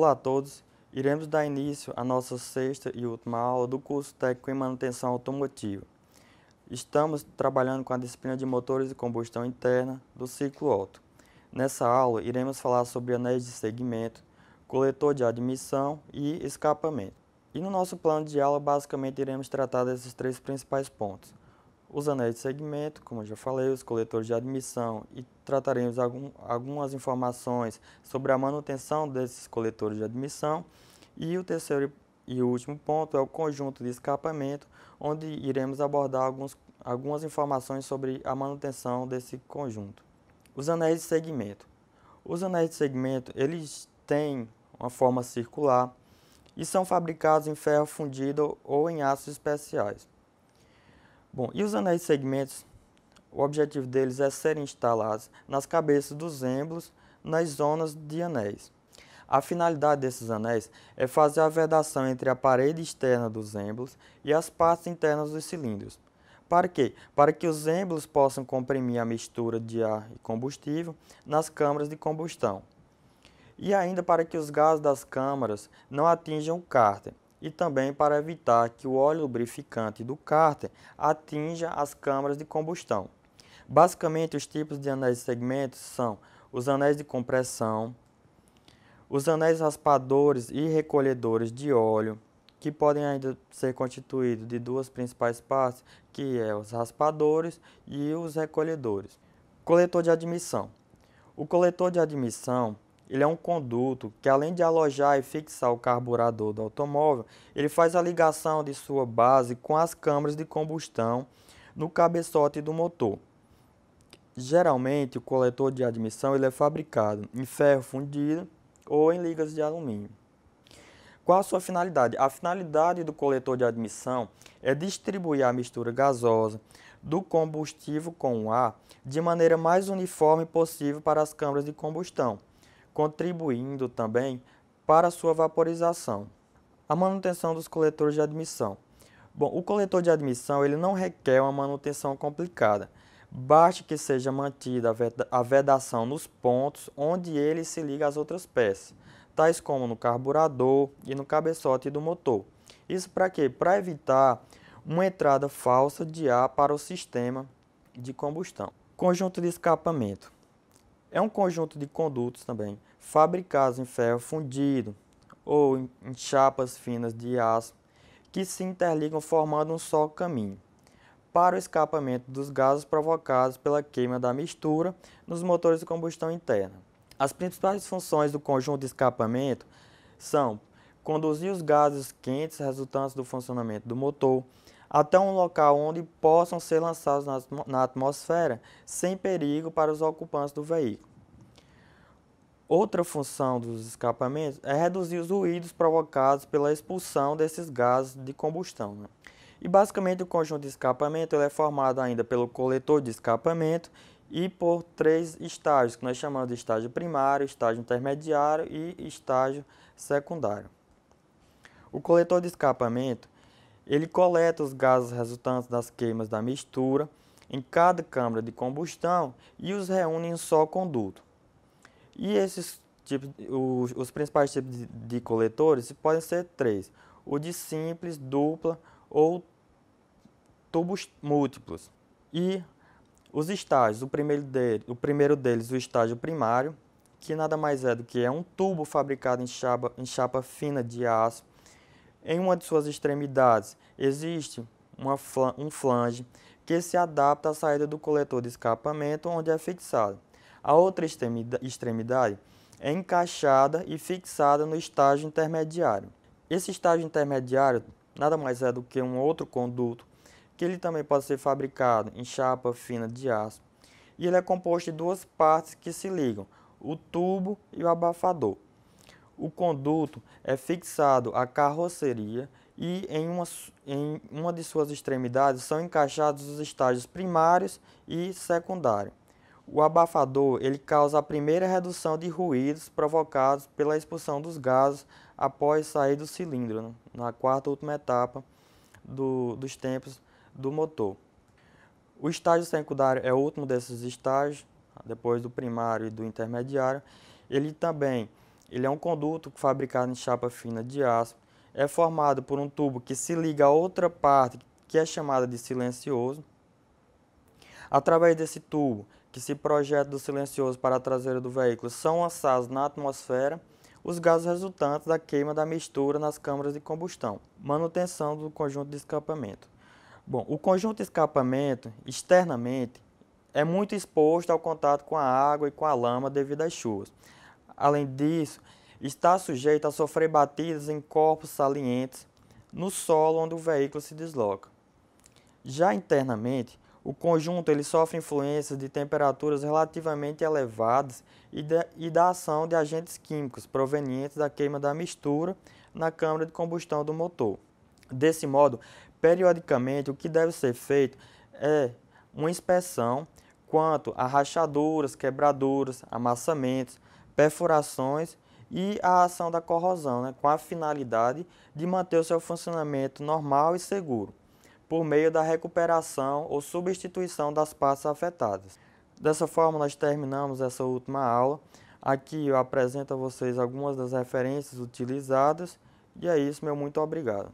Olá a todos, iremos dar início à nossa sexta e última aula do curso técnico em manutenção automotiva. Estamos trabalhando com a disciplina de motores de combustão interna do ciclo Otto. Nessa aula, iremos falar sobre anéis de segmento, coletor de admissão e escapamento. E no nosso plano de aula, basicamente, iremos tratar desses três principais pontos. Os anéis de segmento, como eu já falei, os coletores de admissão e trataremos algumas informações sobre a manutenção desses coletores de admissão. E o terceiro e último ponto é o conjunto de escapamento, onde iremos abordar algumas informações sobre a manutenção desse conjunto. Os anéis de segmento. Os anéis de segmento, eles têm uma forma circular e são fabricados em ferro fundido ou em aços especiais. Bom, e os anéis de segmentos, o objetivo deles é serem instalados nas cabeças dos êmbolos, nas zonas de anéis. A finalidade desses anéis é fazer a vedação entre a parede externa dos êmbolos e as partes internas dos cilindros. Para quê? Para que os êmbolos possam comprimir a mistura de ar e combustível nas câmaras de combustão. E ainda para que os gases das câmaras não atinjam o cárter. E também para evitar que o óleo lubrificante do cárter atinja as câmaras de combustão. Basicamente, os tipos de anéis de segmento são os anéis de compressão, os anéis raspadores e recolhedores de óleo, que podem ainda ser constituídos de duas principais partes, que é os raspadores e os recolhedores. Coletor de admissão. O coletor de admissão ele é um conduto que, além de alojar e fixar o carburador do automóvel, ele faz a ligação de sua base com as câmaras de combustão no cabeçote do motor. Geralmente, o coletor de admissão ele é fabricado em ferro fundido ou em ligas de alumínio. Qual a sua finalidade? A finalidade do coletor de admissão é distribuir a mistura gasosa do combustível com o ar de maneira mais uniforme possível para as câmaras de combustão, contribuindo também para a sua vaporização. A manutenção dos coletores de admissão. Bom, o coletor de admissão ele não requer uma manutenção complicada. Basta que seja mantida a vedação nos pontos onde ele se liga às outras peças, tais como no carburador e no cabeçote do motor. Isso para quê? Para evitar uma entrada falsa de ar para o sistema de combustão. Conjunto de escapamento. É um conjunto de condutos também, fabricados em ferro fundido ou em chapas finas de aço, que se interligam formando um só caminho, para o escapamento dos gases provocados pela queima da mistura nos motores de combustão interna. As principais funções do conjunto de escapamento são conduzir os gases quentes resultantes do funcionamento do motor até um local onde possam ser lançados na atmosfera sem perigo para os ocupantes do veículo. Outra função dos escapamentos é reduzir os ruídos provocados pela expulsão desses gases de combustão. E basicamente o conjunto de escapamento ele é formado ainda pelo coletor de escapamento e por três estágios, que nós chamamos de estágio primário, estágio intermediário e estágio secundário. O coletor de escapamento ele coleta os gases resultantes das queimas da mistura em cada câmara de combustão e os reúne em um só conduto. E esses tipos, os principais tipos de coletores podem ser três: o de simples, dupla ou tubos múltiplos. E os estágios, o primeiro deles, o estágio primário, que nada mais é do que um tubo fabricado em chapa fina de aço. Em uma de suas extremidades existe um flange que se adapta à saída do coletor de escapamento onde é fixado. A outra extremidade é encaixada e fixada no estágio intermediário. Esse estágio intermediário nada mais é do que um outro conduto que ele também pode ser fabricado em chapa fina de aço. E ele é composto de duas partes que se ligam, o tubo e o abafador. O conduto é fixado à carroceria e em uma de suas extremidades são encaixados os estágios primários e secundário. O abafador ele causa a primeira redução de ruídos provocados pela expulsão dos gases após sair do cilindro, na quarta e última etapa dos tempos do motor. O estágio secundário é o último desses estágios, depois do primário e do intermediário. Ele também Ele é um conduto fabricado em chapa fina de aço, é formado por um tubo que se liga a outra parte, que é chamada de silencioso. Através desse tubo, que se projeta do silencioso para a traseira do veículo, são lançados na atmosfera os gases resultantes da queima da mistura nas câmaras de combustão. Manutenção do conjunto de escapamento. Bom, o conjunto de escapamento, externamente, é muito exposto ao contato com a água e com a lama devido às chuvas. Além disso, está sujeito a sofrer batidas em corpos salientes no solo onde o veículo se desloca. Já internamente, o conjunto ele sofre influências de temperaturas relativamente elevadas e da ação de agentes químicos provenientes da queima da mistura na câmara de combustão do motor. Desse modo, periodicamente, o que deve ser feito é uma inspeção quanto a rachaduras, quebraduras, amassamentos, perfurações e a ação da corrosão, com a finalidade de manter o seu funcionamento normal e seguro, por meio da recuperação ou substituição das partes afetadas. Dessa forma, nós terminamos essa última aula. Aqui eu apresento a vocês algumas das referências utilizadas, e é isso, meu muito obrigado.